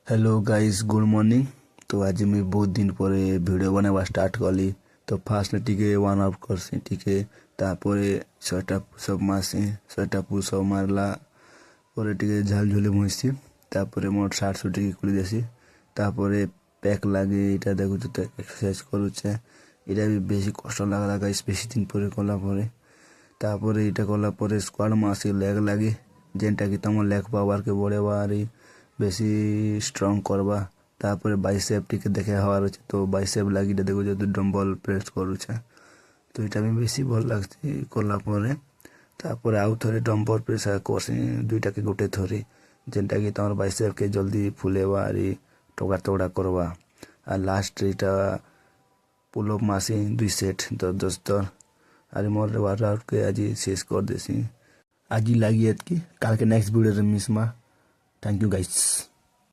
Hello guys good morning. तो आज मुझे बहुत दिन पर वीडियो बनावा स्टार्ट कली। तो फास्ट टिके वन आउट करसी टिके तापरे 6टा पुशअप मारसी 6टा पुशअप मारला परे टिके झाल झुले भुईसी तापरे मोर सार्ट सुटिके खुली देसी तापरे पैक लागे इटा देखु तो एक्सरसाइज करूचे। इटा भी बेसी कष्ट लागला गाइस बेसी दिन परे कला परे तापरे इटा कला परे स्क्वाड मारसी लेग लागे जेनटा कि तम लेग पावर के बढ़ेबा आरी बेसी स्ट्रॉन्ग करवा तापरे बाइसेप टिके देखे हवार अछि तो बाइसेप लागी देखो जो डंबल प्रेस करूछे तो इटा भी बेसी भल लागछि कला परे तापरे आउ थरे डंबल प्रेस करसी दुईटा के गोटे थरी जेनटा कि तमर बाइसेप के जल्दी फुलेबा आरी टोका तोड़ा करवा आ लास्ट इटा पुल अप मासी 2 सेट 10 तर आरी मोर वर्कआउट के आज शेष कर देसी आज लागी एतकी काल के नेक्स्ट वीडियो रे मिस मा थैंक यू गाइस।